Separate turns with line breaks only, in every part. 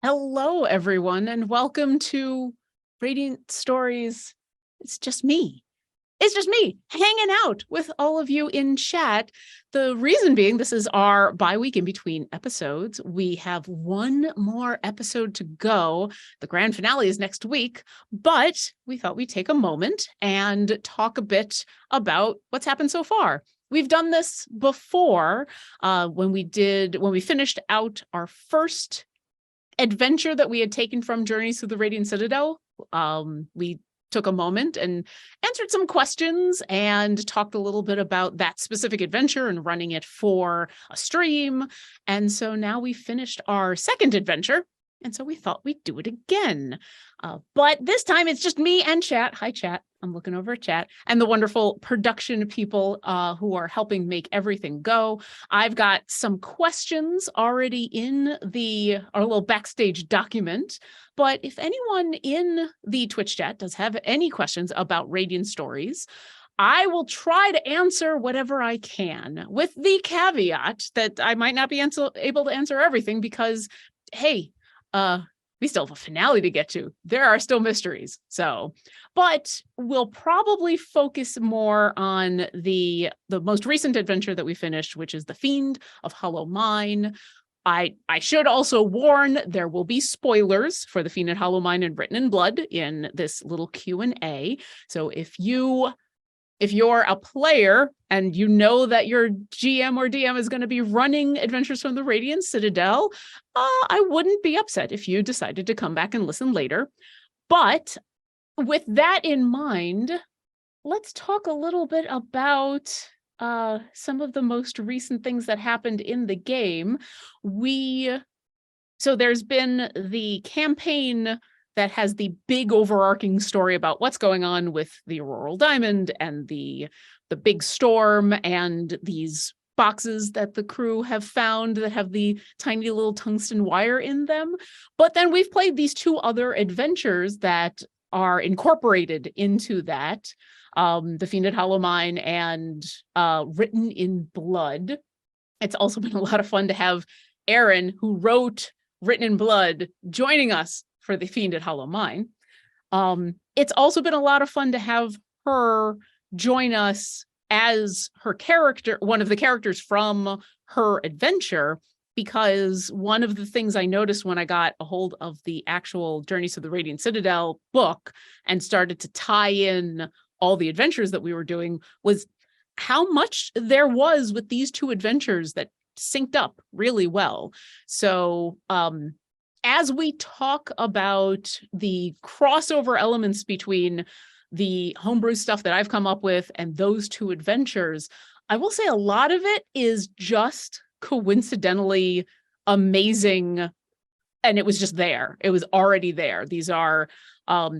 Hello, everyone, and welcome to Radiant Stories. It's just me. It's just me hanging out with all of you in chat. The reason being, this is our bi-week in between episodes. We have one more episode to go. The grand finale is next week, but we thought we'd take a moment and talk a bit about what's happened so far. We've done this before when we finished out our first adventure that we had taken from Journeys Through the Radiant Citadel. We took a moment and answered some questions and talked a little bit about that specific adventure and running it for a stream. And so now we finished our second adventure. And so we thought we'd do it again. But this time it's just me and chat. Hi, chat. I'm looking over at chat and the wonderful production people who are helping make everything go. I've got some questions already in our little backstage document. But if anyone in the Twitch chat does have any questions about Radiant Stories, I will try to answer whatever I can, with the caveat that I might not be able to answer everything because, hey, we still have a finale to get to. There are still mysteries. But we'll probably focus more on the most recent adventure that we finished, which is The Fiend of Hollow Mine. I should also warn, there will be spoilers for The Fiend at Hollow Mine and Written in Blood in this little Q&A. So if you're a player and you know that your GM or DM is going to be running Adventures from the Radiant Citadel, I wouldn't be upset if you decided to come back and listen later. But with that in mind, let's talk a little bit about some of the most recent things that happened in the game. So there's been the campaign that has the big overarching story about what's going on with the Auroral Diamond and the big storm and these boxes that the crew have found that have the tiny little tungsten wire in them. But then we've played these two other adventures that are incorporated into that, The Fiend at Hollow Mine and Written in Blood. It's also been a lot of fun to have Erin, who wrote Written in Blood, joining us for The Fiend at Hollow Mine. It's also been a lot of fun to have her join us as her character, one of the characters from her adventure, because one of the things I noticed when I got a hold of the actual Journeys of the Radiant Citadel book and started to tie in all the adventures that we were doing was how much there was with these two adventures that synced up really well. So as we talk about the crossover elements between the homebrew stuff that I've come up with and those two adventures, I will say a lot of it is just coincidentally amazing. And it was just there. It was already there. These are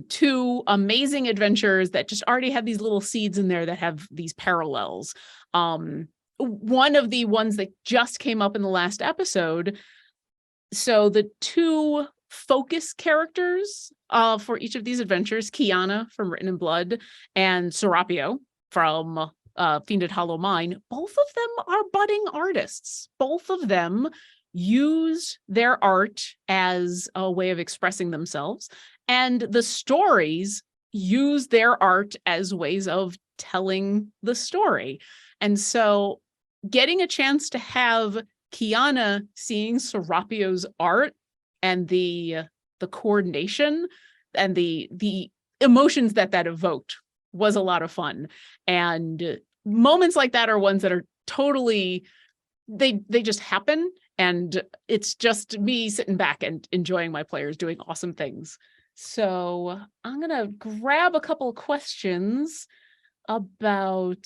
two amazing adventures that just already have these little seeds in there that have these parallels. One of the ones that just came up in the last episode, so the two focus characters for each of these adventures, Kiana from Written in Blood and Serapio from Fiend at Hollow Mine, both of them are budding artists. Both of them use their art as a way of expressing themselves, and the stories use their art as ways of telling the story. And so getting a chance to have Kiana seeing Serapio's art and the coordination and the emotions that evoked was a lot of fun. And moments like that are ones that are totally, they just happen. And it's just me sitting back and enjoying my players doing awesome things. So I'm going to grab a couple of questions about,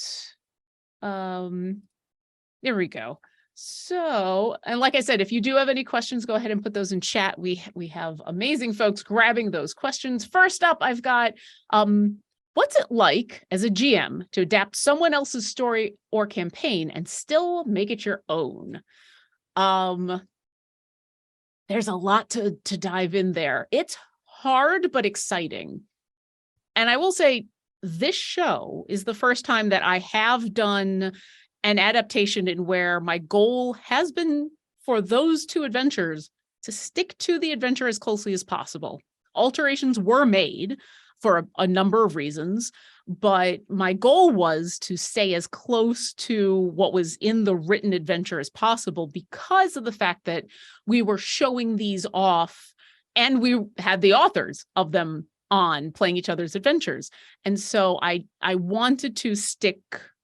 there we go. So, and like I said, if you do have any questions, go ahead and put those in chat. We have amazing folks grabbing those questions. First up, I've got, what's it like as a GM to adapt someone else's story or campaign and still make it your own? There's a lot to dive in there. It's hard, but exciting. And I will say this show is the first time that I have done an adaptation in where my goal has been for those two adventures to stick to the adventure as closely as possible. Alterations were made for a number of reasons, but my goal was to stay as close to what was in the written adventure as possible because of the fact that we were showing these off and we had the authors of them on playing each other's adventures. And so I wanted to stick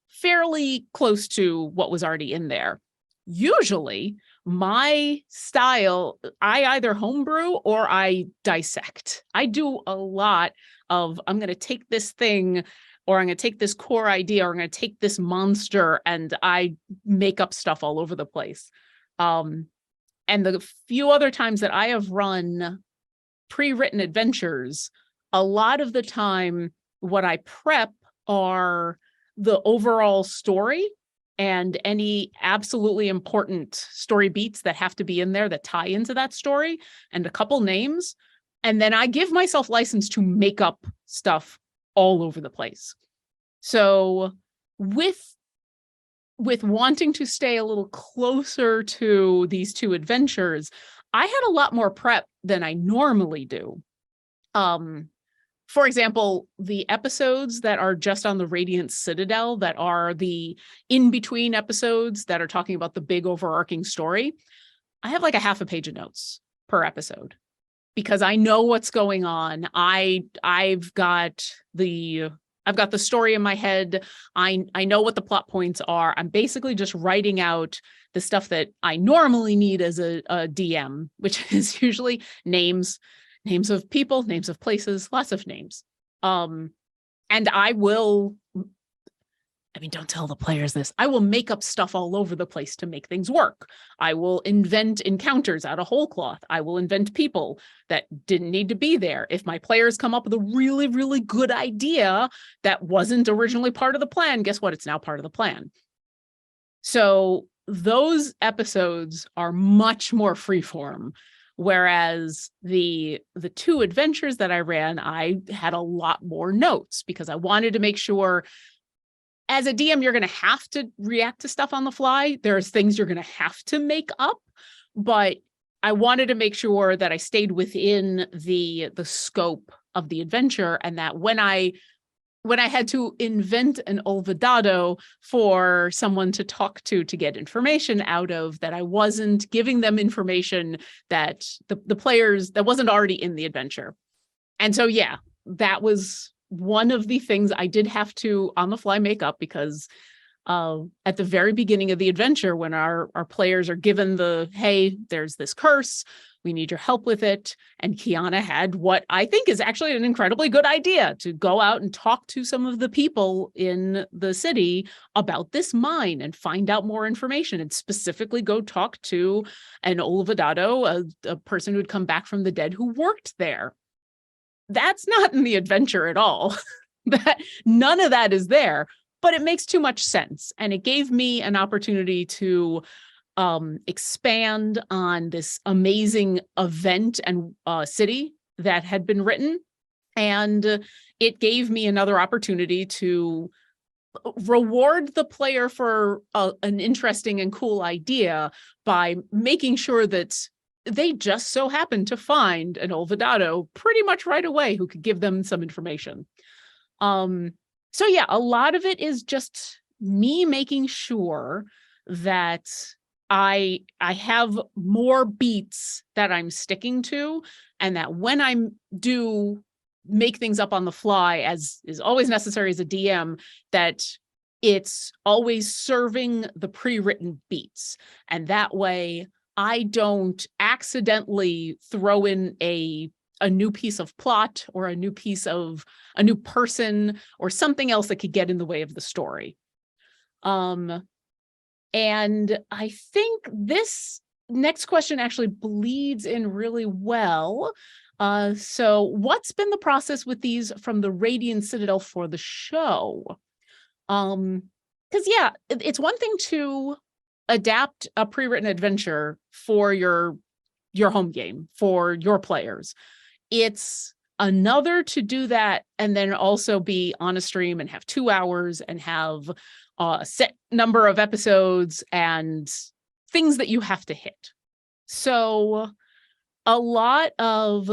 fairly close to what was already in there. Usually my style, I either homebrew or I dissect. I do a lot of, I'm going to take this thing, or I'm going to take this core idea, or I'm going to take this monster, and I make up stuff all over the place. And the few other times that I have run pre-written adventures, a lot of the time what I prep are the overall story and any absolutely important story beats that have to be in there that tie into that story, and a couple names. And then I give myself license to make up stuff all over the place. So with wanting to stay a little closer to these two adventures, I had a lot more prep than I normally do. For example, the episodes that are just on the Radiant Citadel, that are the in-between episodes that are talking about the big overarching story, I have like a half a page of notes per episode because I know what's going on. I've got the story in my head. I know what the plot points are. I'm basically just writing out the stuff that I normally need as a DM, which is usually names of people, names of places, lots of names. And I will, don't tell the players this, I will make up stuff all over the place to make things work. I will invent encounters out of whole cloth. I will invent people that didn't need to be there. If my players come up with a really, really good idea that wasn't originally part of the plan, guess what? It's now part of the plan. So those episodes are much more freeform. Whereas the two adventures that I ran, I had a lot more notes because I wanted to make sure, as a DM, you're going to have to react to stuff on the fly. There's things you're going to have to make up, but I wanted to make sure that I stayed within the scope of the adventure, and that when I had to invent an Olvidado for someone to talk to get information out of, that I wasn't giving them information that the players, that wasn't already in the adventure. And so, yeah, that was one of the things I did have to on the fly make up, because at the very beginning of the adventure, when our players are given the, hey, there's this curse, we need your help with it. And Kiana had what I think is actually an incredibly good idea, to go out and talk to some of the people in the city about this mine and find out more information, and specifically go talk to an Olvidado, a person who had come back from the dead who worked there. That's not in the adventure at all. That none of that is there, but it makes too much sense. And it gave me an opportunity to expand on this amazing event and city that had been written. And it gave me another opportunity to reward the player for an interesting and cool idea by making sure that they just so happened to find an Olvidado pretty much right away who could give them some information. So yeah, a lot of it is just me making sure that I have more beats that I'm sticking to, and that when I do make things up on the fly, as is always necessary as a DM, that it's always serving the pre-written beats. And that way I don't accidentally throw in a new piece of plot, or a new person, or something else that could get in the way of the story. And I think this next question actually bleeds in really well. So what's been the process with these from the Radiant Citadel for the show? Because yeah, it's one thing to adapt a pre-written adventure for your home game, for your players. It's another to do that and then also be on a stream and have 2 hours and have a set number of episodes and things that you have to hit. So a lot of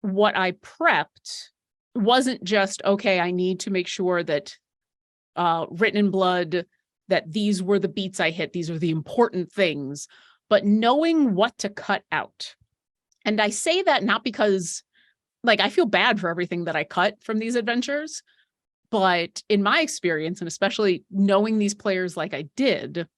what I prepped wasn't just, okay, I need to make sure that written in blood, that these were the beats I hit, these are the important things, but knowing what to cut out. And I say that not because, like, I feel bad for everything that I cut from these adventures, but in my experience, and especially knowing these players like I did,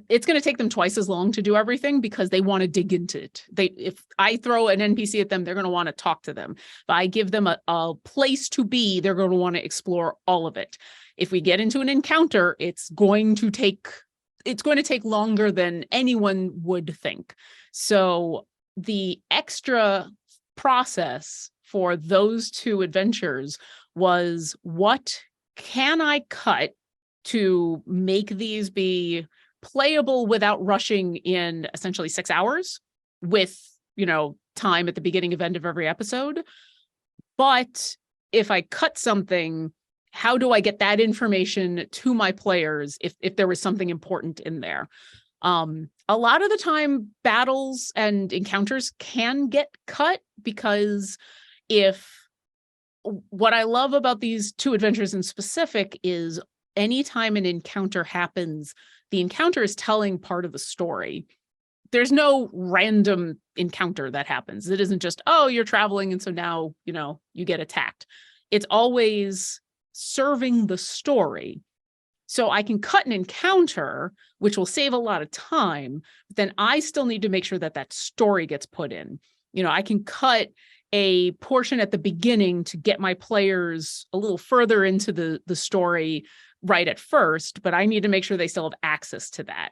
it's going to take them twice as long to do everything because they want to dig into it. If I throw an NPC at them, they're going to want to talk to them. If I give them a place to be, they're going to want to explore all of it. If we get into an encounter, it's going to take longer than anyone would think. So the extra process for those two adventures was, what can I cut to make these be playable without rushing in essentially 6 hours with, time at the beginning and end of every episode. But if I cut something, how do I get that information to my players if there was something important in there? A lot of the time, battles and encounters can get cut because what I love about these two adventures in specific is anytime an encounter happens, the encounter is telling part of the story. There's no random encounter that happens. It isn't just, oh, you're traveling and so now, you get attacked. It's always serving the story. So I can cut an encounter, which will save a lot of time, but then I still need to make sure that story gets put in. I can cut a portion at the beginning to get my players a little further into the story right at first, but I need to make sure they still have access to that.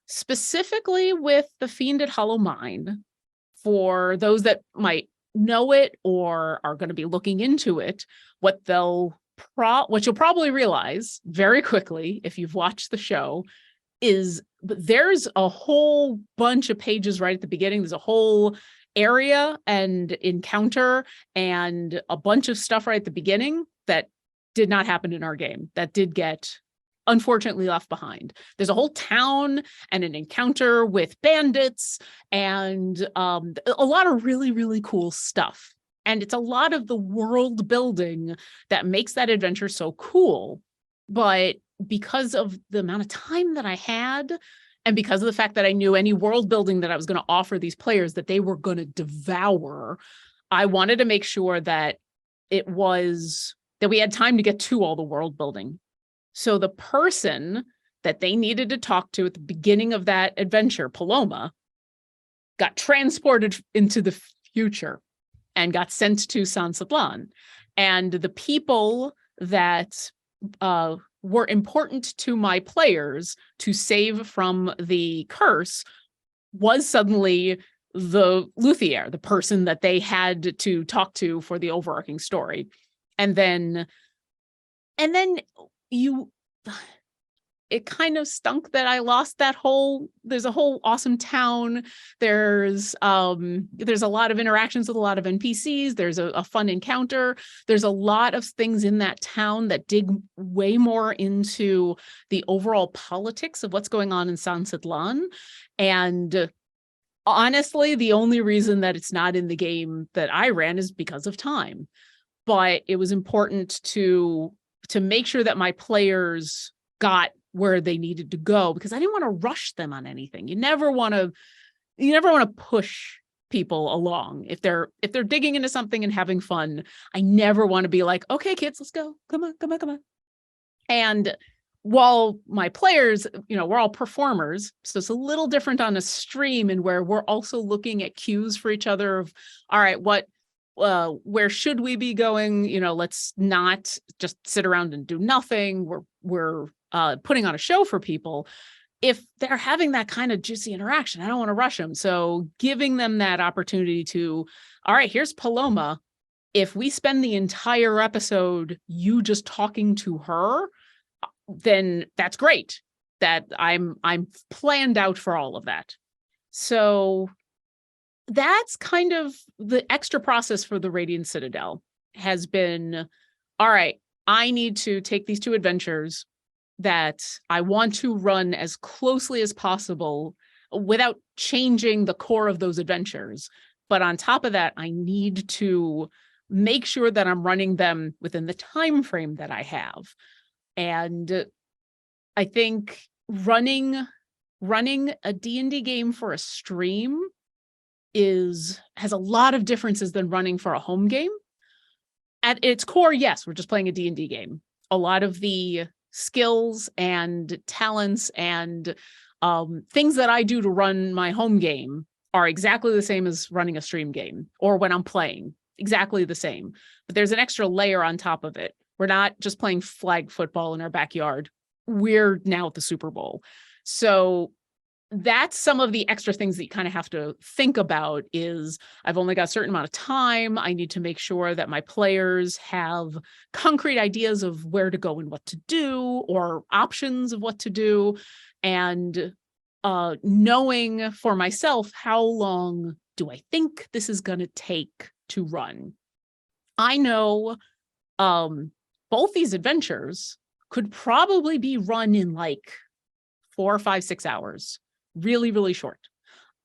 Specifically with The Fiend at Hollow Mine, for those that might know it or are going to be looking into it, what you'll probably realize very quickly if you've watched the show is there's a whole bunch of pages right at the beginning. There's a whole area and encounter and a bunch of stuff right at the beginning that did not happen in our game, that did get unfortunately left behind. There's a whole town and an encounter with bandits and a lot of really, really cool stuff. And it's a lot of the world building that makes that adventure so cool. But because of the amount of time that I had, and because of the fact that I knew any world building that I was going to offer these players that they were going to devour, I wanted to make sure that we had time to get to all the world building. So the person that they needed to talk to at the beginning of that adventure, Paloma, got transported into the future and got sent to San Sablan. And the people that were important to my players to save from the curse was suddenly the luthier, the person that they had to talk to for the overarching story. And then it kind of stunk that I lost there's a whole awesome town. There's a lot of interactions with a lot of NPCs. There's a fun encounter. There's a lot of things in that town that dig way more into the overall politics of what's going on in San Sidlan. And honestly, the only reason that it's not in the game that I ran is because of time. But it was important to make sure that my players got where they needed to go, because I didn't want to rush them on anything. You never want to push people along. If they're digging into something and having fun, I never want to be like, okay, kids, let's go. Come on. And while my players, we're all performers, so it's a little different on a stream, and where we're also looking at cues for each other of, all right, where should we be going? Let's not just sit around and do nothing. We're putting on a show for people. If they're having that kind of juicy interaction, I don't want to rush them. So giving them that opportunity to, all right, here's Paloma. If we spend the entire episode you just talking to her, then that's great. That I'm planned out for all of that. So that's kind of the extra process for the Radiant Citadel has been, all right, I need to take these two adventures that I want to run as closely as possible without changing the core of those adventures. But on top of that, I need to make sure that I'm running them within the time frame that I have. And I think running a D&D game for a stream has a lot of differences than running for a home game. At its core, yes, we're just playing a D&D game. A lot of the skills and talents and things that I do to run my home game are exactly the same as running a stream game or when I'm playing, exactly the same. But there's an extra layer on top of it. We're not just playing flag football in our backyard. We're now at the Super Bowl. So that's some of the extra things that you kind of have to think about is I've only got a certain amount of time. I need to make sure that my players have concrete ideas of where to go and what to do or options of what to do. And knowing for myself, how long do I think this is going to take to run? I know both these adventures could probably be run in like 4, 5, 6 hours. Really, really short.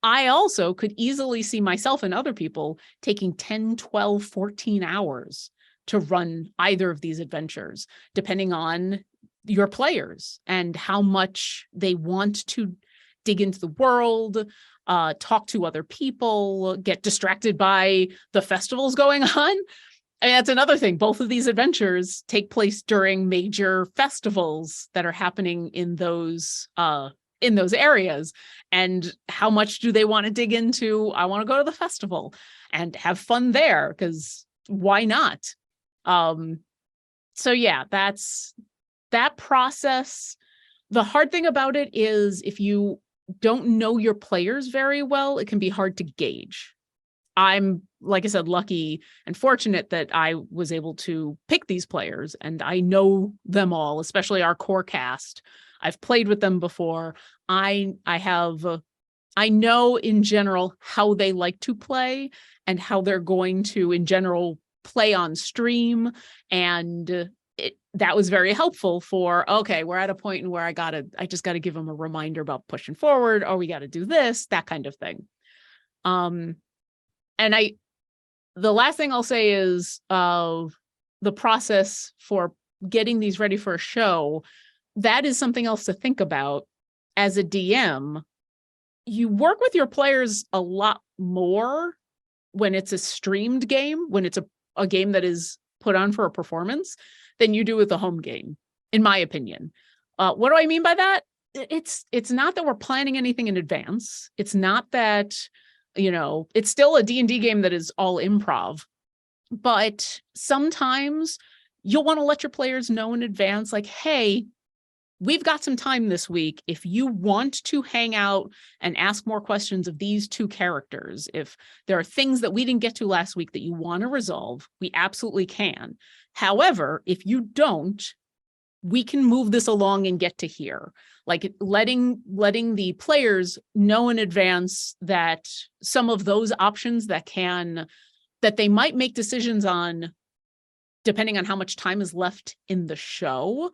I also could easily see myself and other people taking 10, 12, 14 hours to run either of these adventures, depending on your players and how much they want to dig into the world, talk to other people, get distracted by the festivals going on. And that's another thing. Both of these adventures take place during major festivals that are happening in those areas. And how much do they want to dig into? I want to go to the festival and have fun there because why not? So yeah, that's that process. The hard thing about it is if you don't know your players very well, it can be hard to gauge. I'm, like I said, lucky and fortunate that I was able to pick these players and I know them all, especially our core cast. I've played with them before. I know in general how they like to play and how they're going to, in general, play on stream. And that was very helpful for, okay, we're at a point in where I just got to give them a reminder about pushing forward, or we got to do this, that kind of thing. And the last thing I'll say is the process for getting these ready for a show. That is something else to think about as a DM. You work with your players a lot more when it's a streamed game, when it's a game that is put on for a performance, than you do with a home game, in my opinion. What do I mean by that? It's not that we're planning anything in advance. It's not that, it's still a D&D game that is all improv. But sometimes you'll want to let your players know in advance, like, hey, we've got some time this week. If you want to hang out and ask more questions of these two characters, if there are things that we didn't get to last week that you want to resolve, we absolutely can. However, if you don't, we can move this along and get to here. Like letting the players know in advance that some of those options that they might make decisions on, depending on how much time is left in the show,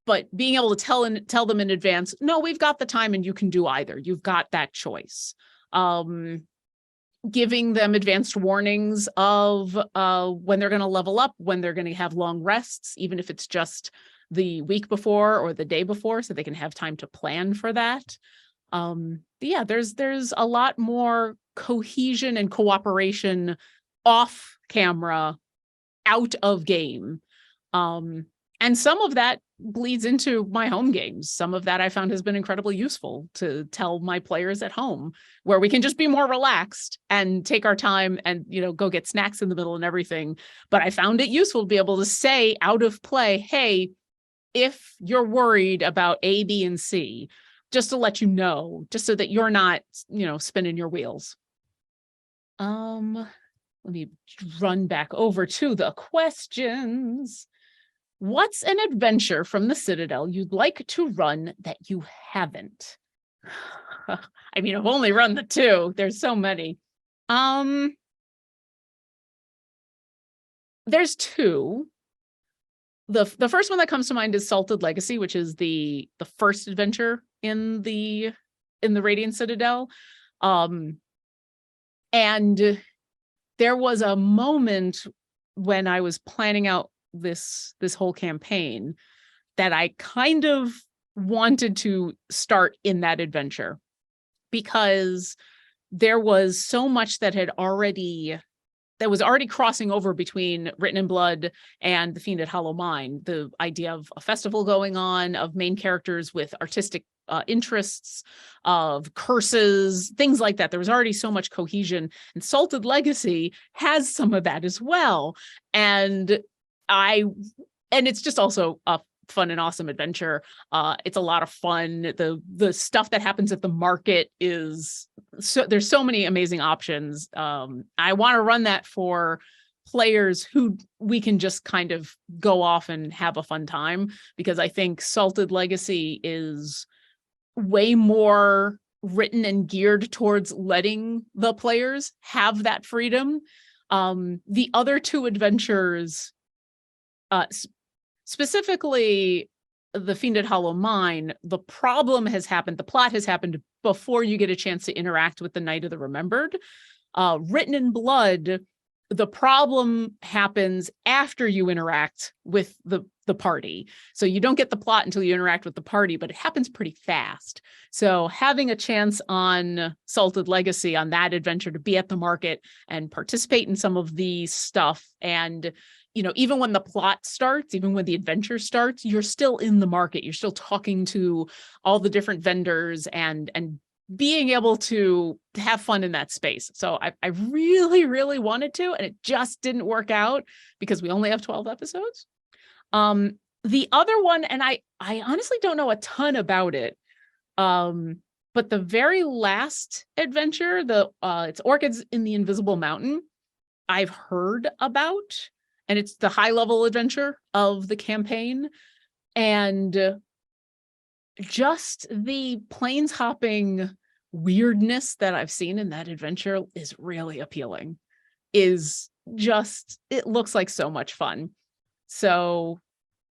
but being able to tell them in advance, no, we've got the time and you can do either. You've got that choice. Giving them advanced warnings of when they're going to level up, when they're going to have long rests, even if it's just the week before or the day before, so they can have time to plan for that. Yeah, there's a lot more cohesion and cooperation off camera, out of game. And some of that bleeds into my home games. Some of that I found has been incredibly useful to tell my players at home, where we can just be more relaxed and take our time and, go get snacks in the middle and everything. But I found it useful to be able to say out of play, hey, if you're worried about A, B, and C, just to let you know, just so that you're not, spinning your wheels. Let me run back over to the questions. What's an adventure from the Citadel you'd like to run that you haven't? I mean, I've only run the 2. There's so many. There's 2. The first one that comes to mind is Salted Legacy, which is the first adventure in the in the Radiant Citadel. And there was a moment when I was planning out this whole campaign that I kind of wanted to start in that adventure, because there was so much that was already crossing over between Written in Blood and The Fiend at Hollow Mine. The idea of a festival going on, of main characters with artistic interests, of curses, things like that. There was already so much cohesion, and Salted Legacy has some of that as well. And it's just also a fun and awesome adventure. It's a lot of fun. The stuff that happens at the market is there's so many amazing options. I want to run that for players who we can just kind of go off and have a fun time, because I think Salted Legacy is way more written and geared towards letting the players have that freedom. The other two adventures, specifically The Fiend at Hollow Mine, the plot has happened before you get a chance to interact with the Knight of the Remembered. Written in Blood, the problem happens after you interact with the party. So you don't get the plot until you interact with the party, but it happens pretty fast. So having a chance on Salted Legacy, on that adventure, to be at the market and participate in some of the stuff, and even when the plot starts, even when the adventure starts, you're still in the market. You're still talking to all the different vendors and being able to have fun in that space. So I really, really wanted to, and it just didn't work out because we only have 12 episodes. The other one, and I honestly don't know a ton about it, but the very last adventure, it's Orchids in the Invisible Mountain, I've heard about, and it's the high level adventure of the campaign. And just the plains hopping weirdness that I've seen in that adventure is really appealing. It looks like so much fun. So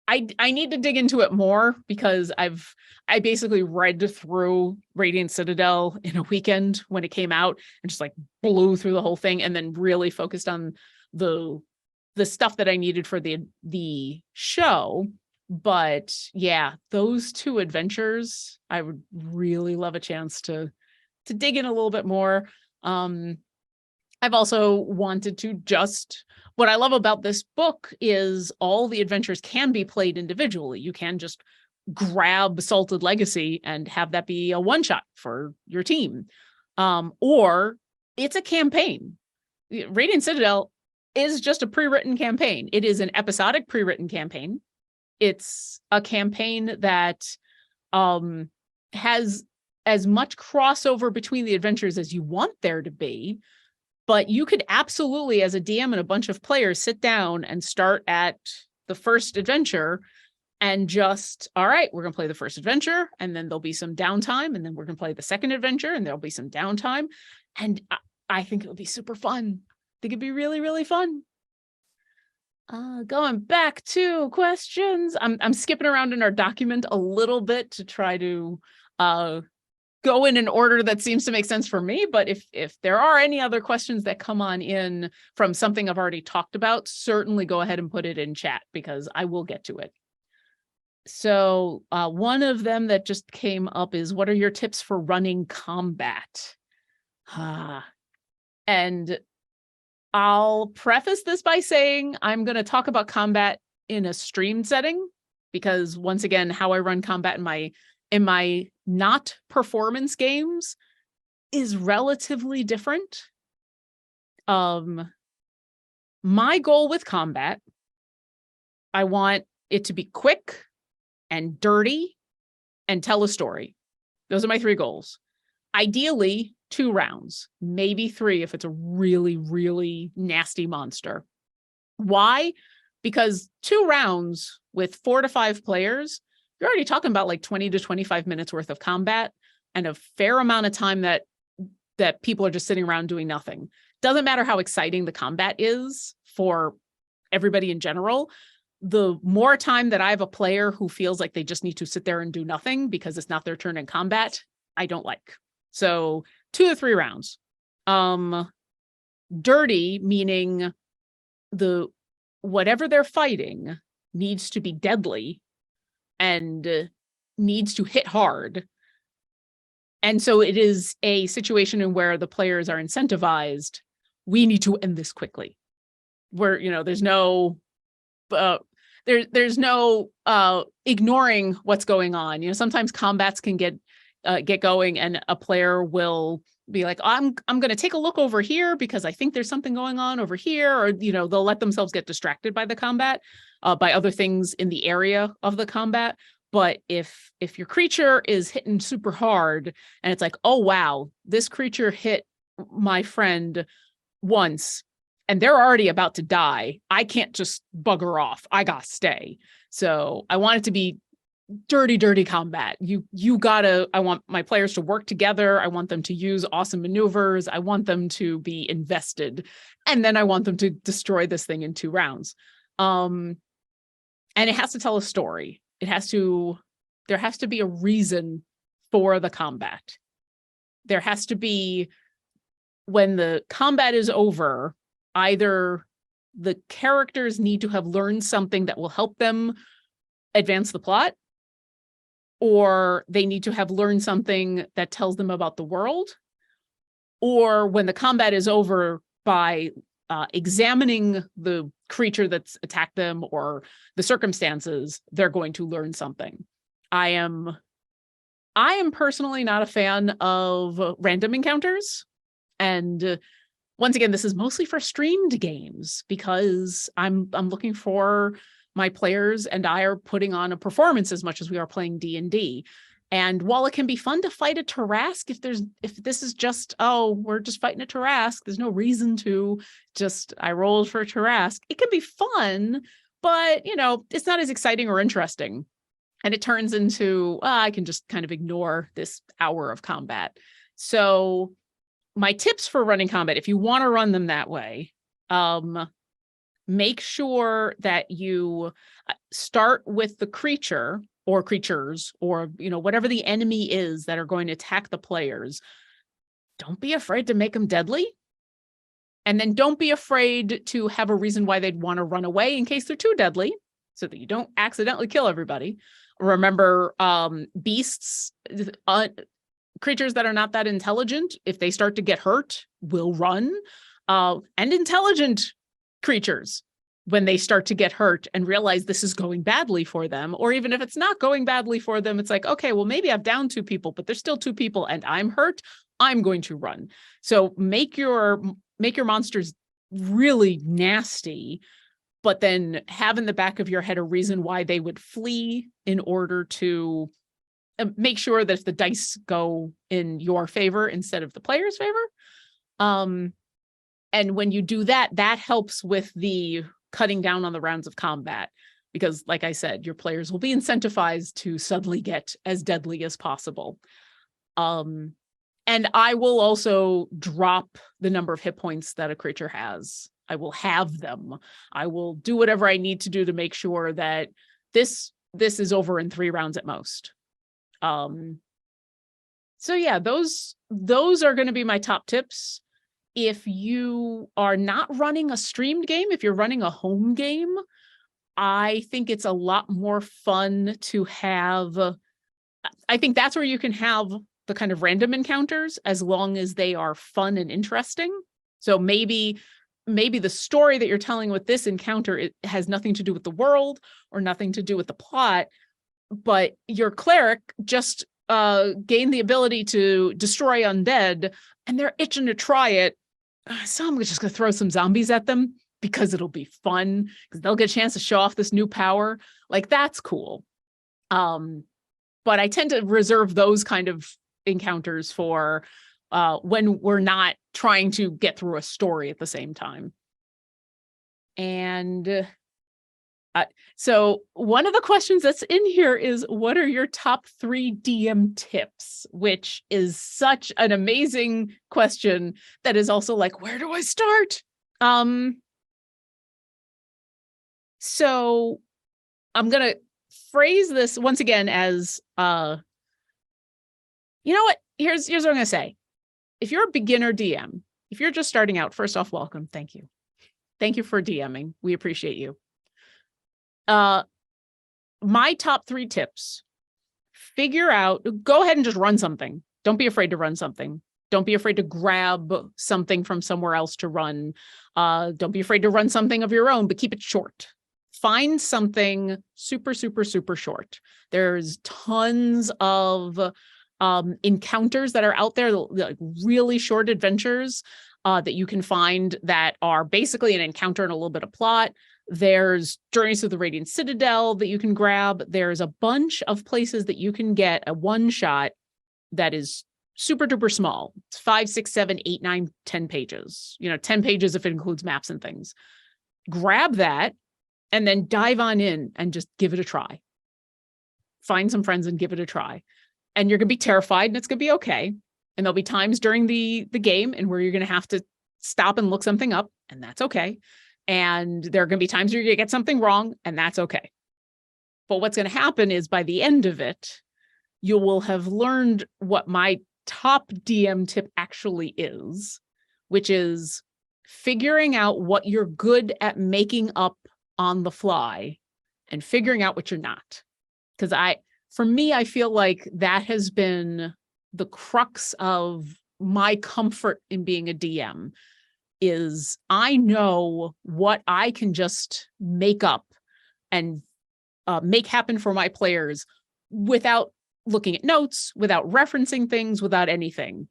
I need to dig into it more, because I basically read through Radiant Citadel in a weekend when it came out, and just like blew through the whole thing, and then really focused on the stuff that I needed for the show. But yeah, those two adventures, I would really love a chance to dig in a little bit more. I've also wanted to what I love about this book is all the adventures can be played individually. You can just grab Salted Legacy and have that be a one-shot for your team. Or it's a campaign. Radiant Citadel is just a pre-written campaign. It is an episodic pre-written campaign. It's a campaign that has as much crossover between the adventures as you want there to be, but you could absolutely, as a DM and a bunch of players, sit down and start at the first adventure and just, all right, we're going to play the first adventure, and then there'll be some downtime, and then we're going to play the second adventure, and there'll be some downtime. And I think it'll be super fun. I think it'd be really, really fun. Going back to questions, I'm skipping around in our document a little bit to try to go in an order that seems to make sense for me. But if there are any other questions that come on in from something I've already talked about, certainly go ahead and put it in chat, because I will get to it. So one of them that just came up is, what are your tips for running combat? And I'll preface this by saying I'm going to talk about combat in a stream setting, because once again, how I run combat in my not performance games is relatively different. My goal with combat, I want it to be quick and dirty and tell a story. Those are my 3 goals. Ideally, 2 rounds, maybe 3 if it's a really, really nasty monster. Why? Because 2 rounds with 4 to 5 players, you're already talking about like 20 to 25 minutes worth of combat, and a fair amount of time that people are just sitting around doing nothing. Doesn't matter how exciting the combat is for everybody in general. The more time that I have a player who feels like they just need to sit there and do nothing because it's not their turn in combat, I don't like. So 2 to 3 rounds. Dirty, meaning whatever they're fighting needs to be deadly and needs to hit hard. And so it is a situation in where the players are incentivized. We need to end this quickly. Where, there's no there's no ignoring what's going on. Sometimes combats can get going and a player will be like, I'm going to take a look over here because I think there's something going on over here, or they'll let themselves get distracted by the combat, by other things in the area of the combat. But if your creature is hitting super hard and it's like, oh wow, this creature hit my friend once and they're already about to die, I can't just bugger off. I gotta stay. So I want it to be dirty combat. I want my players to work together. I want them to use awesome maneuvers. I want them to be invested. And then I want them to destroy this thing in 2 rounds. And it has to tell a story. There has to be a reason for the combat. There has to be, when the combat is over, either the characters need to have learned something that will help them advance the plot, or they need to have learned something that tells them about the world, or when the combat is over, by examining the creature that's attacked them or the circumstances, they're going to learn something. I am personally not a fan of random encounters. And once again, this is mostly for streamed games because I'm looking for, my players and I are putting on a performance as much as we are playing D&D. And while it can be fun to fight a Tarrasque, if this is just, oh, we're just fighting a Tarrasque, there's no reason to just, I rolled for a Tarrasque. It can be fun, but it's not as exciting or interesting. And it turns into, I can just kind of ignore this hour of combat. So my tips for running combat, if you want to run them that way, make sure that you start with the creature or creatures or, whatever the enemy is that are going to attack the players. Don't be afraid to make them deadly. And then don't be afraid to have a reason why they'd want to run away in case they're too deadly, so that you don't accidentally kill everybody. Remember, beasts, creatures that are not that intelligent, if they start to get hurt, will run. And intelligent creatures, when they start to get hurt and realize this is going badly for them, or even if it's not going badly for them, it's like, okay, well, maybe I've downed 2 people, but there's still 2 people and I'm hurt, I'm going to run. So make your monsters really nasty, but then have in the back of your head a reason why they would flee, in order to make sure that if the dice go in your favor instead of the player's favor. And when you do that, that helps with the cutting down on the rounds of combat, because like I said, your players will be incentivized to suddenly get as deadly as possible. And I will also drop the number of hit points that a creature has. I will have them. I will do whatever I need to do to make sure that this is over in 3 rounds at most. So yeah, those are going to be my top tips. If you are not running a streamed game, if you're running a home game, I think it's a lot more fun to have. I think that's where you can have the kind of random encounters, as long as they are fun and interesting. So maybe the story that you're telling with this encounter, it has nothing to do with the world or nothing to do with the plot, but your cleric just gained the ability to destroy undead and they're itching to try it. So I'm just going to throw some zombies at them because it'll be fun, because they'll get a chance to show off this new power. Like, that's cool. But I tend to reserve those kind of encounters for when we're not trying to get through a story at the same time. And so one of the questions that's in here is, what are your top 3 DM tips? Which is such an amazing question that is also like, where do I start? So I'm going to phrase this once again as You know what? Here's what I'm going to say. If you're a beginner DM, if you're just starting out, first off, welcome. Thank you. Thank you for DMing. We appreciate you. My top 3 tips: go ahead and just run something. Don't be afraid to run something. Don't be afraid to grab something from somewhere else to run. Don't be afraid to run something of your own, but keep it short. Find something super, super, super short. There's tons of encounters that are out there, like really short adventures that you can find that are basically an encounter and a little bit of plot. There's Journeys Through the Radiant Citadel that you can grab. There's a bunch of places that you can get a one-shot that is super duper small. It's 5, 6, 7, 8, 9, 10 pages. 10 pages if it includes maps and things. Grab that and then dive on in and just give it a try. Find some friends and give it a try. And you're going to be terrified and it's going to be okay. And there'll be times during the game and where you're going to have to stop and look something up, and that's okay. And there are going to be times where you're going to get something wrong, and that's okay. But what's going to happen is by the end of it, you will have learned what my top DM tip actually is, which is figuring out what you're good at making up on the fly and figuring out what you're not. Because for me, I feel like that has been the crux of my comfort in being a DM, is I know what I can just make up and make happen for my players without looking at notes, without referencing things, without anything.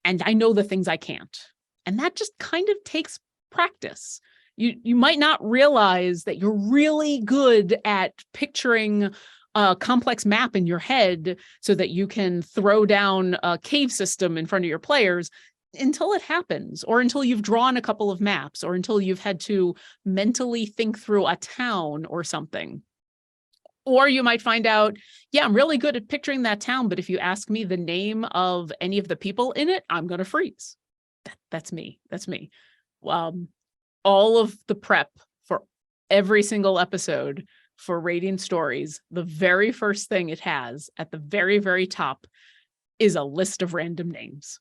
And I know the things I can't. And that just kind of takes practice. You might not realize that you're really good at picturing a complex map in your head so that you can throw down a cave system in front of your players until it happens, or until you've drawn a couple of maps, or until you've had to mentally think through a town or something. Or you might find out, yeah, I'm really good at picturing that town, but if you ask me the name of any of the people in it, I'm going to freeze. That's me. That's me. All of the prep for every single episode for Radiant Stories, the very first thing it has at the very, very top is a list of random names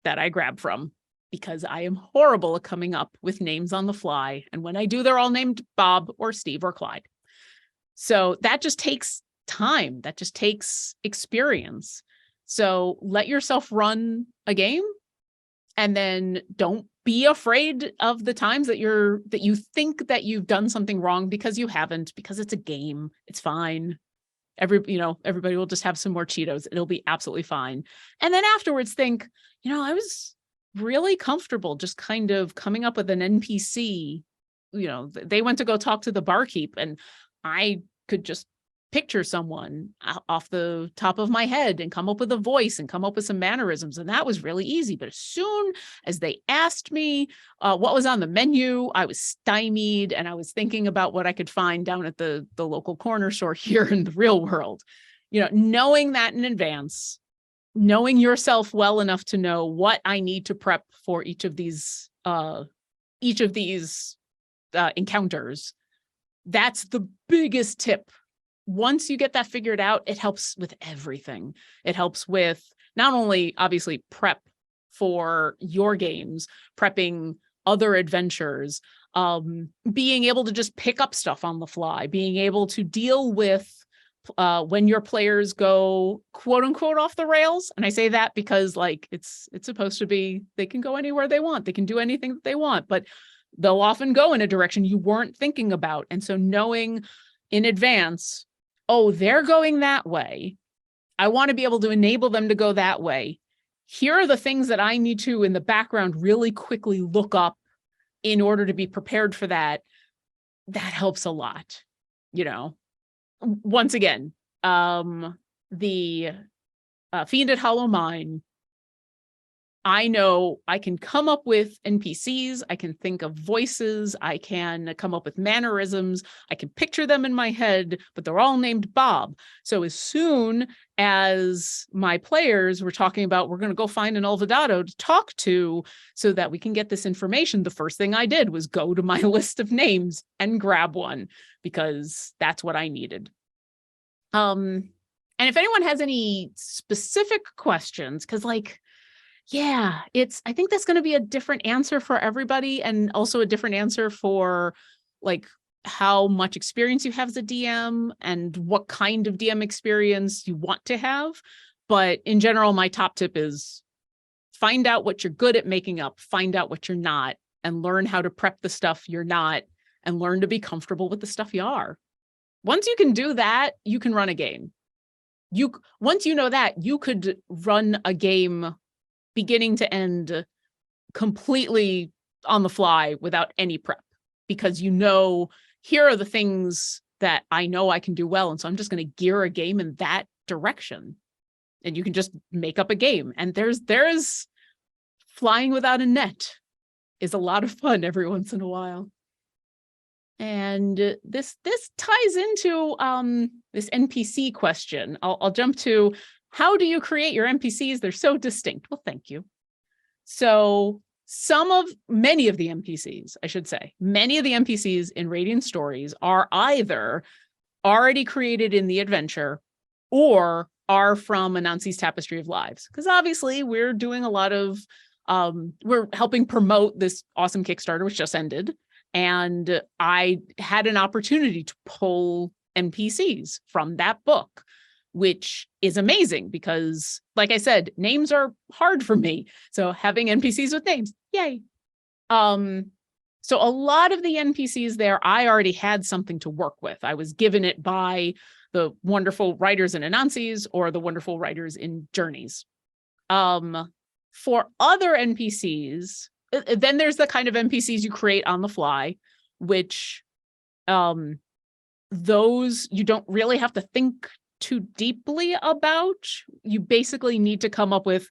that I grab from, because I am horrible at coming up with names on the fly. And when I do, they're all named Bob or Steve or Clyde. So that just takes time. That just takes experience. So let yourself run a game, and then don't be afraid of the times that you think that you've done something wrong, because you haven't, because it's a game. It's fine. Everybody will just have some more Cheetos. It'll be absolutely fine. And then afterwards think, I was really comfortable just kind of coming up with an NPC. They went to go talk to the barkeep, and I could just picture someone off the top of my head and come up with a voice and come up with some mannerisms. And that was really easy. But as soon as they asked me what was on the menu, I was stymied, and I was thinking about what I could find down at the local corner store here in the real world. Knowing that in advance, knowing yourself well enough to know what I need to prep for each of these encounters, that's the biggest tip. Once you get that figured out, it helps with everything. It helps with not only obviously prep for your games, prepping other adventures, being able to just pick up stuff on the fly, being able to deal with when your players go quote unquote off the rails. And I say that because it's supposed to be, they can go anywhere they want. They can do anything that they want, but they'll often go in a direction you weren't thinking about. And so knowing in advance, oh, they're going that way, I want to be able to enable them to go that way. Here are the things that I need to, in the background, really quickly look up in order to be prepared for that. That helps a lot. Once again, the Fiend at Hollow Mine, I know I can come up with NPCs, I can think of voices, I can come up with mannerisms, I can picture them in my head, but they're all named Bob. So as soon as my players were talking about, we're going to go find an Olvidado to talk to so that we can get this information, the first thing I did was go to my list of names and grab one, because that's what I needed. And if anyone has any specific questions, because like, yeah, I think that's going to be a different answer for everybody, and also a different answer for like how much experience you have as a DM and what kind of DM experience you want to have. But in general, my top tip is find out what you're good at making up, find out what you're not, and learn how to prep the stuff you're not, and learn to be comfortable with the stuff you are. Once you can do that, you can run a game. Once you know that, you could run a game beginning to end completely on the fly without any prep, because you know, here are the things that I know I can do well. And so I'm just going to gear a game in that direction. And you can just make up a game. And there's flying without a net is a lot of fun every once in a while. And this ties into this NPC question. I'll jump to, how do you create your NPCs? They're so distinct. Well, thank you. So many of the NPCs, I should say, many of the NPCs in Radiant Stories are either already created in the adventure or are from Anansi's Tapestry of Lives. Because obviously we're doing a lot of, we're helping promote this awesome Kickstarter, which just ended. And I had an opportunity to pull NPCs from that book, which is amazing because, like I said, names are hard for me. So having NPCs with names, yay. So a lot of the NPCs there, I already had something to work with. I was given it by the wonderful writers in Anansi's or the wonderful writers in Journeys. For other NPCs, then there's the kind of NPCs you create on the fly, which those you don't really have to think too deeply about. You basically need to come up with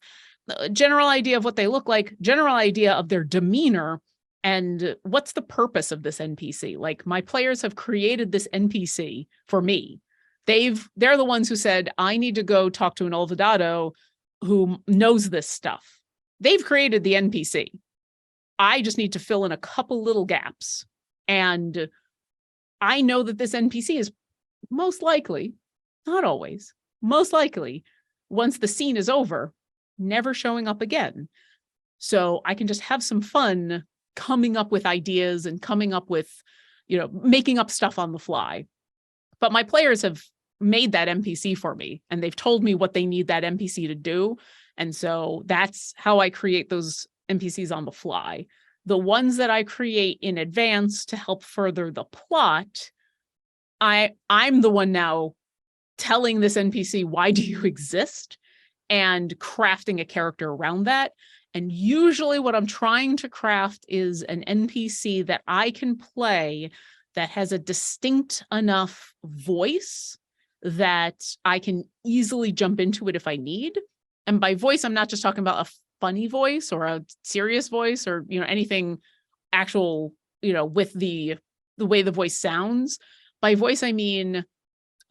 a general idea of what they look like, general idea of their demeanor, and what's the purpose of this NPC. Like, my players have created this NPC for me. They're the ones who said, I need to go talk to an Olvidado who knows this stuff. They've created the NPC. I just need to fill in a couple little gaps. And I know that this NPC is most likely, not always, most likely, once the scene is over, never showing up again. So I can just have some fun coming up with ideas and coming up with, making up stuff on the fly. But my players have made that NPC for me, and they've told me what they need that NPC to do. And so that's how I create those NPCs on the fly. The ones that I create in advance to help further the plot, I'm the one now telling this NPC, why do you exist? And crafting a character around that. And usually what I'm trying to craft is an NPC that I can play that has a distinct enough voice that I can easily jump into it if I need. And by voice, I'm not just talking about a funny voice or a serious voice or, anything actual, with the way the voice sounds. By voice, I mean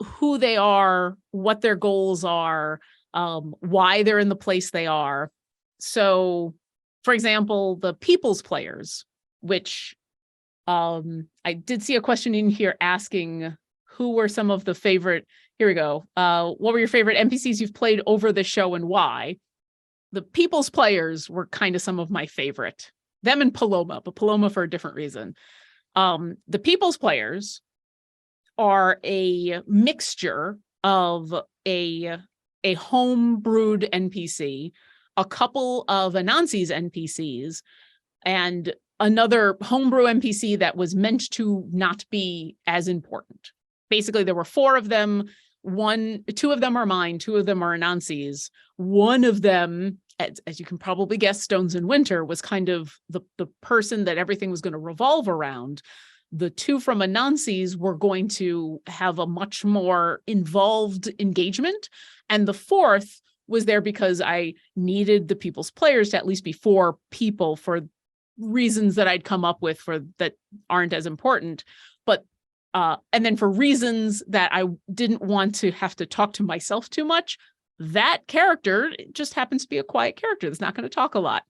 who they are, what their goals are, why they're in the place they are. So, for example, the people's players, which I did see a question in here asking who were some of the favorite, here we go. What were your favorite NPCs you've played over the show and why? The people's players were kind of some of my favorite. Them and Paloma, but Paloma for a different reason. The people's players are a mixture of a home-brewed NPC, a couple of Anansi's NPCs, and another homebrew NPC that was meant to not be as important. Basically, there were 4 of them. 2 of them are mine, 2 of them are Anansi's. One of them, as you can probably guess, Stones in Winter, was kind of the person that everything was going to revolve around. The 2 from Anansi's were going to have a much more involved engagement. And the 4th was there because I needed the people's players to at least be 4 people for reasons that I'd come up with for that aren't as important. But and then for reasons that I didn't want to have to talk to myself too much, that character just happens to be a quiet character that's not going to talk a lot.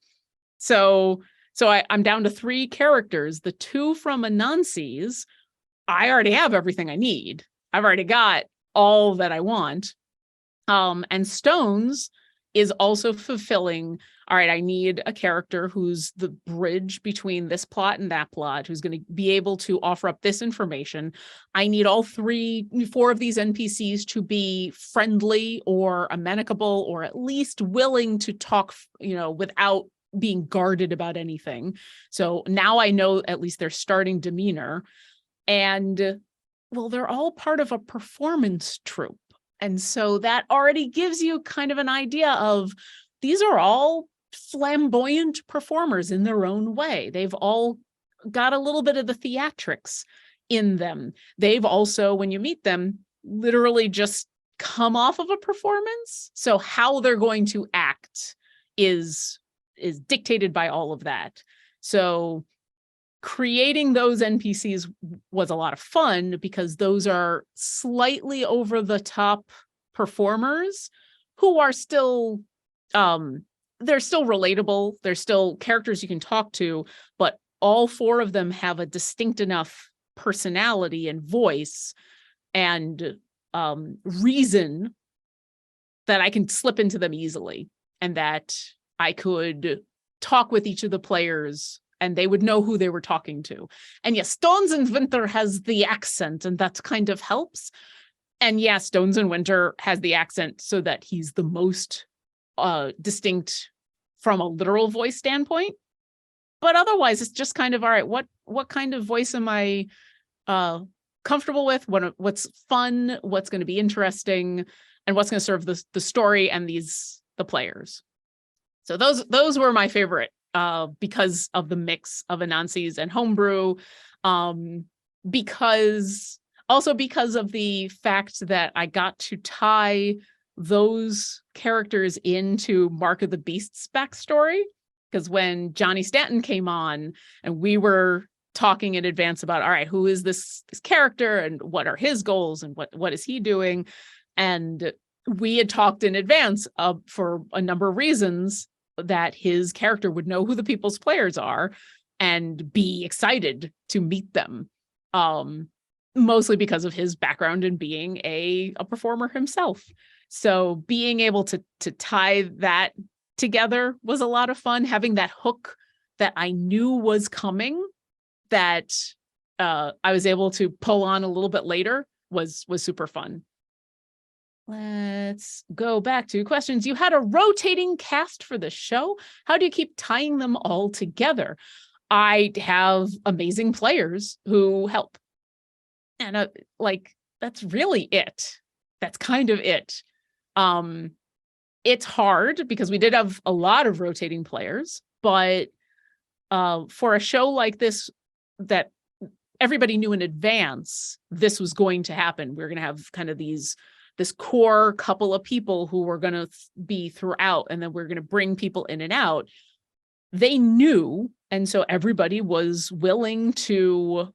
So I'm down to 3 characters. The 2 from Anansi's, I already have everything I need. I've already got all that I want. And Stones is also fulfilling, all right, I need a character who's the bridge between this plot and that plot, who's going to be able to offer up this information. I need all 4 of these NPCs to be friendly or amenable, or at least willing to talk, without being guarded about anything. So now I know at least their starting demeanor. And well, they're all part of a performance troupe. And so that already gives you kind of an idea of these are all flamboyant performers in their own way. They've all got a little bit of the theatrics in them. They've also, when you meet them, literally just come off of a performance. So how they're going to act is dictated by all of that. So creating those NPCs was a lot of fun because those are slightly over the top performers who are still, they're still relatable. They're still characters you can talk to, but all 4 of them have a distinct enough personality and voice and reason that I can slip into them easily, and that I could talk with each of the players and they would know who they were talking to. And yes, Stones and Winter has the accent, and that kind of helps. And yes, Stones and Winter has the accent so that he's the most distinct from a literal voice standpoint. But otherwise, it's just kind of, all right, what kind of voice am I comfortable with? What's fun? What's going to be interesting? And what's going to serve the story and the players? So those were my favorite because of the mix of Anansi's and homebrew, because of the fact that I got to tie those characters into Mark of the Beast's backstory. Because when Johnny Stanton came on and we were talking in advance about, all right, who is this character and what are his goals and what is he doing? And we had talked in advance for a number of reasons that his character would know who the people's players are and be excited to meet them. Mostly because of his background in being a performer himself. So being able to tie that together was a lot of fun. Having that hook that I knew was coming, that I was able to pull on a little bit later, was super fun. Let's go back to questions. You had a rotating cast for the show. How do you keep tying them all together? I have amazing players who help. And that's really it. That's kind of it. It's hard because we did have a lot of rotating players, but for a show like this that everybody knew in advance this was going to happen, we're going to have kind of this core couple of people who were going to be throughout, and then we're going to bring people in and out. They knew, and so everybody was willing to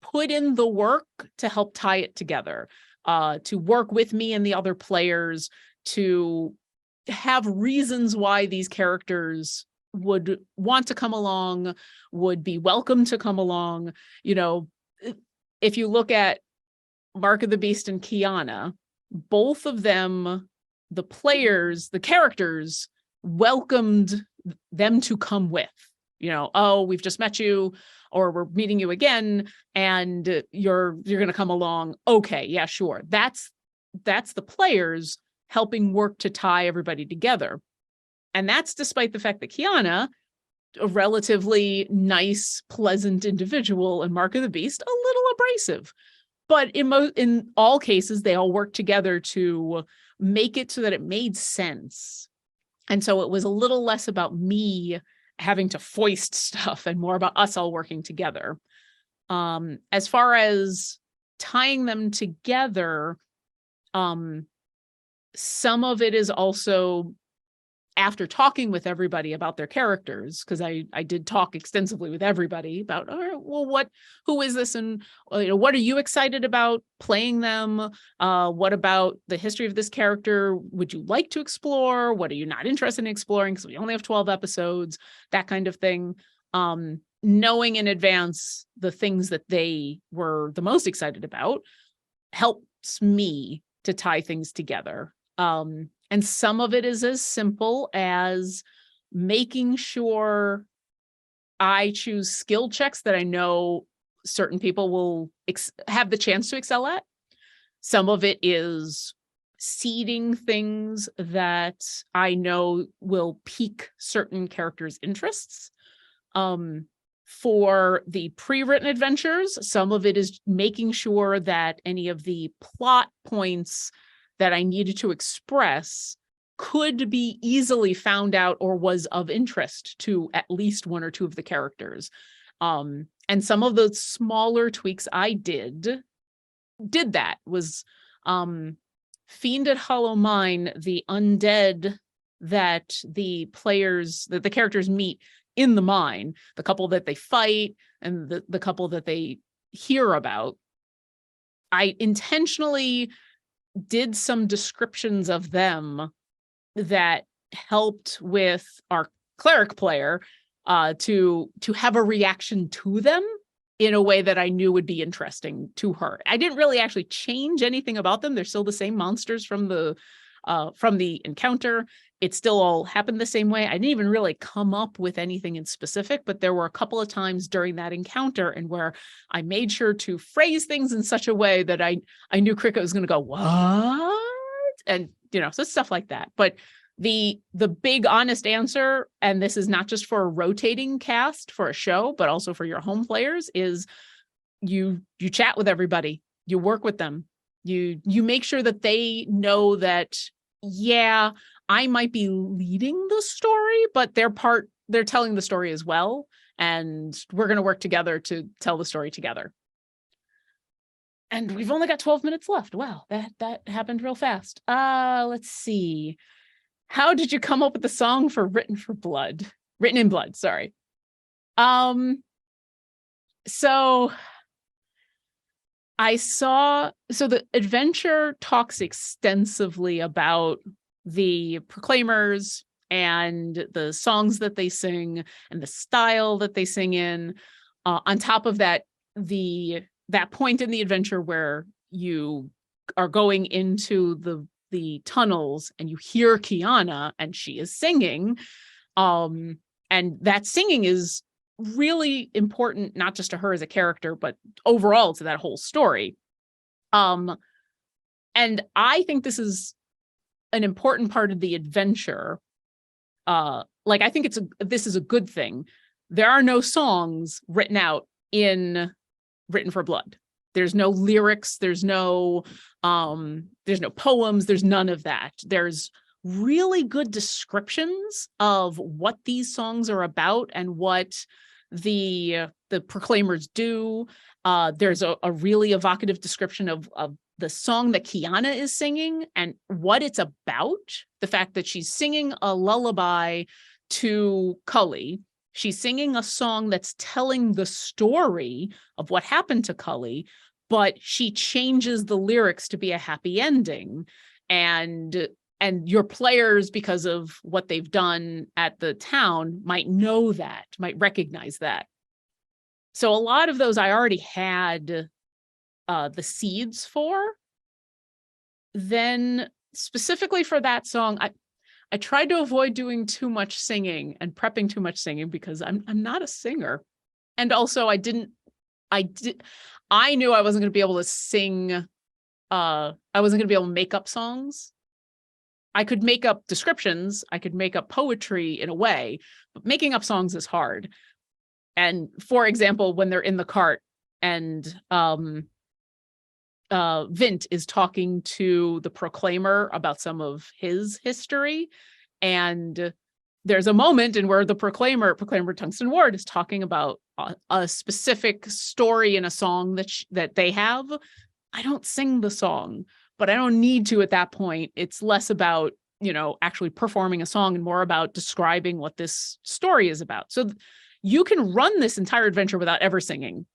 put in the work to help tie it together, to work with me and the other players, to have reasons why these characters would want to come along, would be welcome to come along. If you look at Mark of the Beast and Kiana, both of them, the players, the characters, welcomed them to come with. Oh, we've just met you, or we're meeting you again, and you're going to come along. Okay, yeah, sure. That's the players helping work to tie everybody together. And that's despite the fact that Kiana, a relatively nice, pleasant individual, and Mark of the Beast, a little abrasive. But in all cases, they all worked together to make it so that it made sense. And so it was a little less about me having to foist stuff and more about us all working together. As far as tying them together, some of it is also after talking with everybody about their characters, because I did talk extensively with everybody about, all right, well, who is this? And what are you excited about playing them? What about the history of this character would you like to explore? What are you not interested in exploring? Because we only have 12 episodes, that kind of thing. Knowing in advance the things that they were the most excited about helps me to tie things together. And some of it is as simple as making sure I choose skill checks that I know certain people will have the chance to excel at. Some of it is seeding things that I know will pique certain characters' interests. For the pre-written adventures, some of it is making sure that any of the plot points that I needed to express could be easily found out or was of interest to at least one or two of the characters. And some of the smaller tweaks I did that was Fiend at Hollow Mine, the undead that the characters meet in the mine, the couple that they fight and the couple that they hear about. I intentionally did some descriptions of them that helped with our cleric player to have a reaction to them in a way that I knew would be interesting to her. I didn't really actually change anything about them. They're still the same monsters from the encounter. It still all happened the same way. I didn't even really come up with anything in specific, but there were a couple of times during that encounter and where I made sure to phrase things in such a way that I knew Cricket was going to go, what? And, so stuff like that. But the big honest answer, and this is not just for a rotating cast for a show, but also for your home players, is you chat with everybody, you work with them, you make sure that they know that, yeah, I might be leading the story, but they're telling the story as well. And we're going to work together to tell the story together. And we've only got 12 minutes left. Wow, that happened real fast. Let's see. How did you come up with the song for Written in Blood, sorry. So the adventure talks extensively about the Proclaimers and the songs that they sing and the style that they sing in. On top of that, that point in the adventure where you are going into the tunnels and you hear Kiana and she is singing. And that singing is really important, not just to her as a character, but overall to that whole story. And I think this is an important part of the adventure. I think this is a good thing. There are no songs written out in Written for Blood. There's no lyrics, there's no poems, there's none of that. There's really good descriptions of what these songs are about and what the Proclaimers do. There's a really evocative description of the song that Kiana is singing and what it's about. The fact that she's singing a lullaby to Cully. She's singing a song that's telling the story of what happened to Cully, but she changes the lyrics to be a happy ending. And your players, because of what they've done at the town, might know that, might recognize that. So a lot of those I already had the seeds for. Then specifically for that song, I tried to avoid doing too much singing and prepping too much singing because I'm not a singer. And also I knew I wasn't going to be able to sing. I wasn't going to be able to make up songs. I could make up descriptions. I could make up poetry in a way, but making up songs is hard. And for example, when they're in the cart and Vint is talking to the Proclaimer about some of his history. And there's a moment in where the Proclaimer Tungsten Ward, is talking about a specific story in a song that they have. I don't sing the song, but I don't need to at that point. It's less about, actually performing a song and more about describing what this story is about. So you can run this entire adventure without ever singing.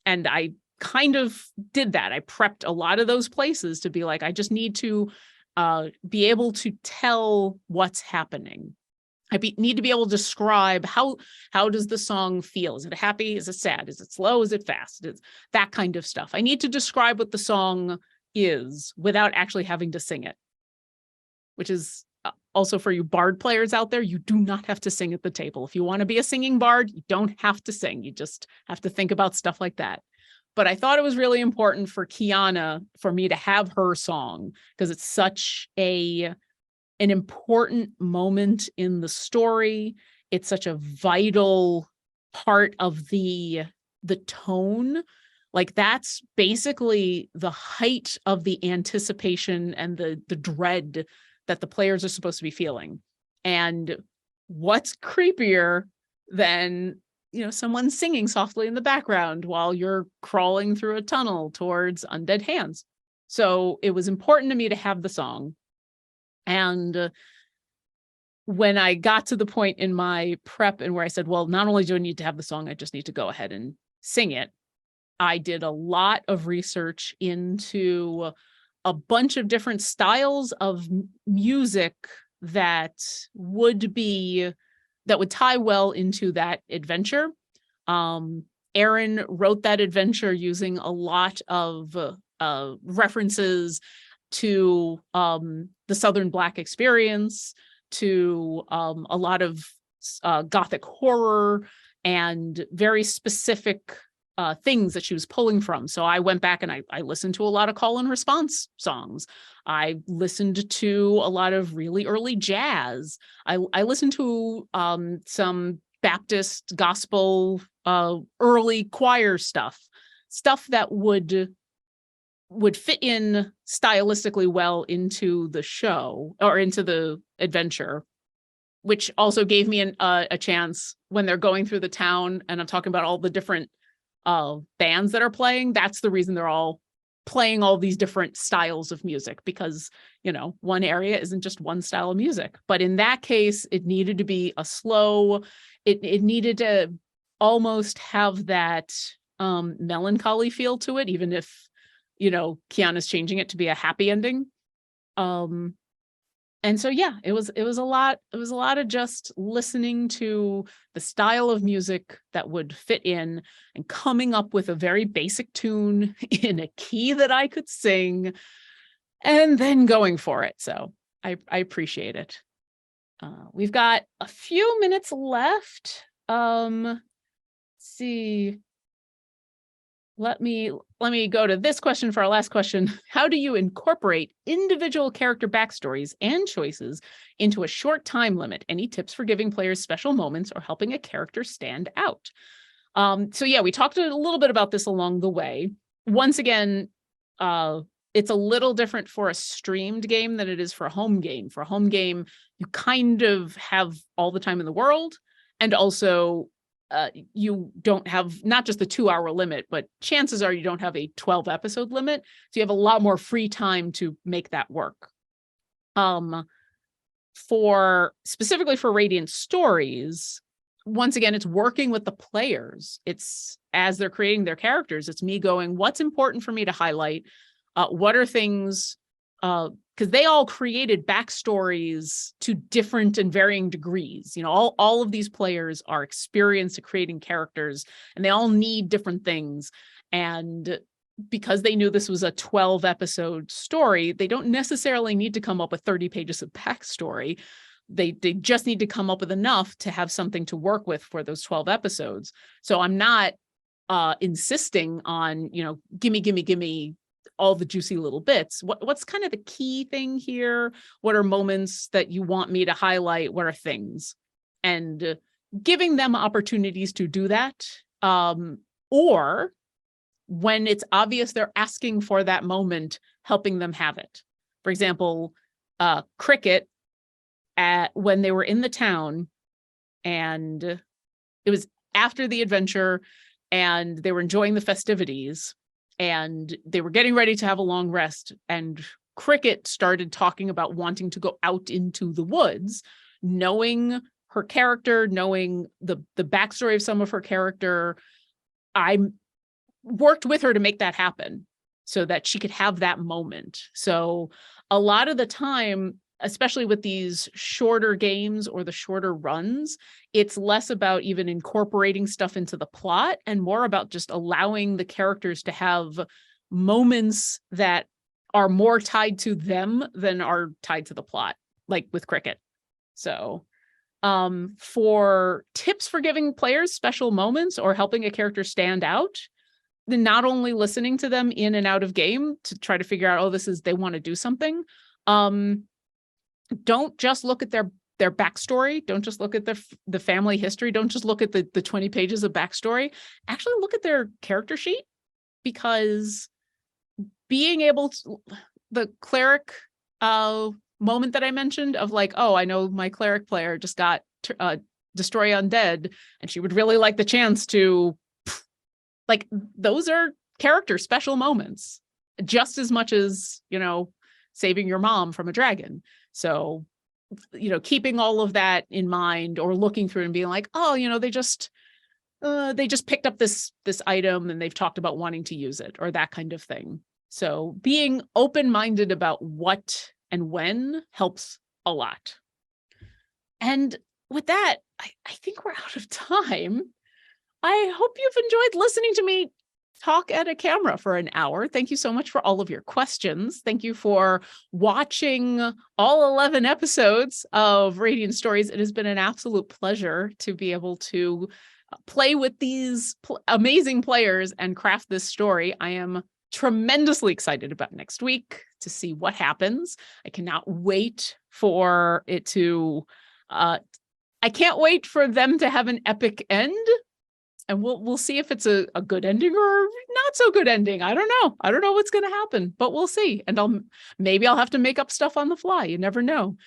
And I kind of did that. I prepped a lot of those places to be like, I just need to be able to tell what's happening. Need to be able to describe how does the song feel? Is it happy? Is it sad? Is it slow? Is it fast? It's that kind of stuff. I need to describe what the song is without actually having to sing it. which is also for you bard players out there, you do not have to sing at the table. If you want to be a singing bard, you don't have to sing. You just have to think about stuff like that. But I thought it was really important for Kiana, for me to have her song, because it's such an important moment in the story. It's such a vital part of the tone. Like, that's basically the height of the anticipation and the dread that the players are supposed to be feeling. And what's creepier than, someone singing softly in the background while you're crawling through a tunnel towards undead hands? So it was important to me to have the song. And when I got to the point in my prep and where I said, well, not only do I need to have the song, I just need to go ahead and sing it, I did a lot of research into a bunch of different styles of music that would tie well into that adventure. Aaron wrote that adventure using a lot of references to the Southern Black experience, to a lot of Gothic horror, and very specific things that she was pulling from. So I went back and I listened to a lot of call and response songs. I listened to a lot of really early jazz. I listened to some Baptist gospel early choir stuff that would fit in stylistically well into the show or into the adventure, which also gave me a chance when they're going through the town and I'm talking about all the different bands that are playing. That's the reason they're all playing all these different styles of music, because one area isn't just one style of music. But in that case, it needed to be a slow, it needed to almost have that melancholy feel to it, even if Kiana's changing it to be a happy ending. And so, yeah, it was a lot of just listening to the style of music that would fit in and coming up with a very basic tune in a key that I could sing and then going for it. So I appreciate it. We've got a few minutes left. Let's see. Let me go to this question for our last question. How do you incorporate individual character backstories and choices into a short time limit? Any tips for giving players special moments or helping a character stand out? So yeah, we talked a little bit about this along the way. Once again, it's a little different for a streamed game than it is for a home game. For a home game, you kind of have all the time in the world, and also you don't have not just the 2-hour limit, but chances are you don't have a 12 episode limit. So you have a lot more free time to make that work. Specifically for Radiant Stories, once again, it's working with the players. It's as they're creating their characters, it's me going, what's important for me to highlight? What are things, because they all created backstories to different and varying degrees. All of these players are experienced at creating characters, and they all need different things. And because they knew this was a 12 episode story, they don't necessarily need to come up with 30 pages of backstory. They just need to come up with enough to have something to work with for those 12 episodes. So I'm not insisting on, gimme all the juicy little bits. What's kind of the key thing here? What are moments that you want me to highlight? What are things? And giving them opportunities to do that. Or when it's obvious they're asking for that moment, helping them have it. For example, Cricket, when they were in the town, and it was after the adventure and they were enjoying the festivities, and they were getting ready to have a long rest, and Cricket started talking about wanting to go out into the woods, knowing her character, knowing the backstory of some of her character. I worked with her to make that happen so that she could have that moment. So a lot of the time, especially with these shorter games or the shorter runs, it's less about even incorporating stuff into the plot and more about just allowing the characters to have moments that are more tied to them than are tied to the plot. like with Cricket. So for tips for giving players special moments or helping a character stand out, then not only listening to them in and out of game to try to figure out, oh, they want to do something. Don't just look at their backstory. Don't just look at the family history. Don't just look at the 20 pages of backstory. Actually look at their character sheet, because being able to, the cleric moment that I mentioned of like, oh, I know my cleric player just got destroy undead, and she would really like the chance to, like, those are character special moments just as much as, saving your mom from a dragon. So, keeping all of that in mind, or looking through and being like, oh, they just picked up this item and they've talked about wanting to use it, or that kind of thing. So being open-minded about what and when helps a lot. And with that, I think we're out of time. I hope you've enjoyed listening to me talk at a camera for an hour. Thank you so much for all of your questions. Thank you for watching all 11 episodes of Radiant Stories. It has been an absolute pleasure to be able to play with these amazing players and craft this story. I am tremendously excited about next week to see what happens. I cannot wait for it to, I can't wait for them to have an epic end. And we'll see if it's a good ending or not so good ending. I don't know. I don't know what's going to happen, but we'll see. And maybe I'll have to make up stuff on the fly. You never know.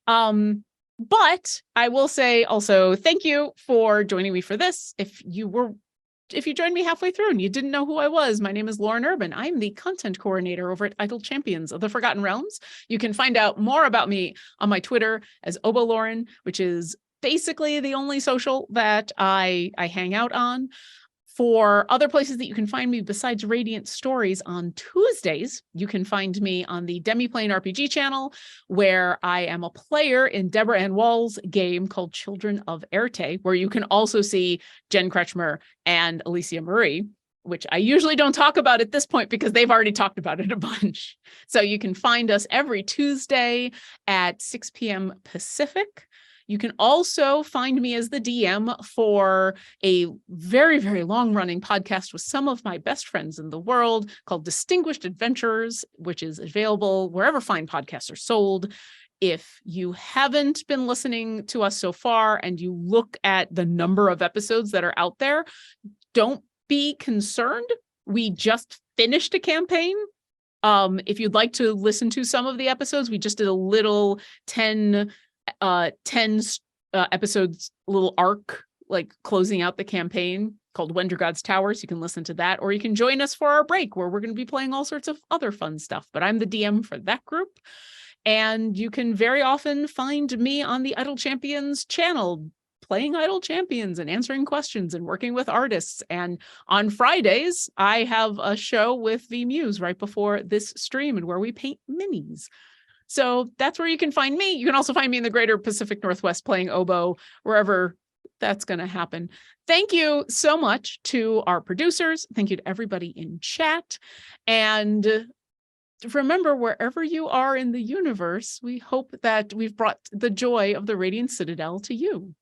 But I will say also, thank you for joining me for this. If you joined me halfway through and you didn't know who I was, my name is Lauren Urban. I'm the content coordinator over at Idle Champions of the Forgotten Realms. You can find out more about me on my Twitter as OboLauren, which is basically the only social that I hang out on. For other places that you can find me besides Radiant Stories, on Tuesdays, you can find me on the Demiplane RPG channel, where I am a player in Deborah Ann Wall's game called Children of Erte, where you can also see Jen Kretschmer and Alicia Marie, which I usually don't talk about at this point because they've already talked about it a bunch. So you can find us every Tuesday at 6 p.m. Pacific. You can also find me as the DM for a very, very long-running podcast with some of my best friends in the world called Distinguished Adventurers, which is available wherever fine podcasts are sold. If you haven't been listening to us so far and you look at the number of episodes that are out there, don't be concerned. We just finished a campaign. If you'd like to listen to some of the episodes, we just did a little 10 episodes, little arc, like closing out the campaign called Wendergod's Towers. You can listen to that, or you can join us for our break where we're going to be playing all sorts of other fun stuff. But I'm the DM for that group. And you can very often find me on the Idle Champions channel, playing Idle Champions and answering questions and working with artists. And on Fridays, I have a show with V Muse right before this stream, and where we paint minis. So that's where you can find me. You can also find me in the greater Pacific Northwest playing oboe, wherever that's going to happen. Thank you so much to our producers. Thank you to everybody in chat. And remember, wherever you are in the universe, we hope that we've brought the joy of the Radiant Citadel to you.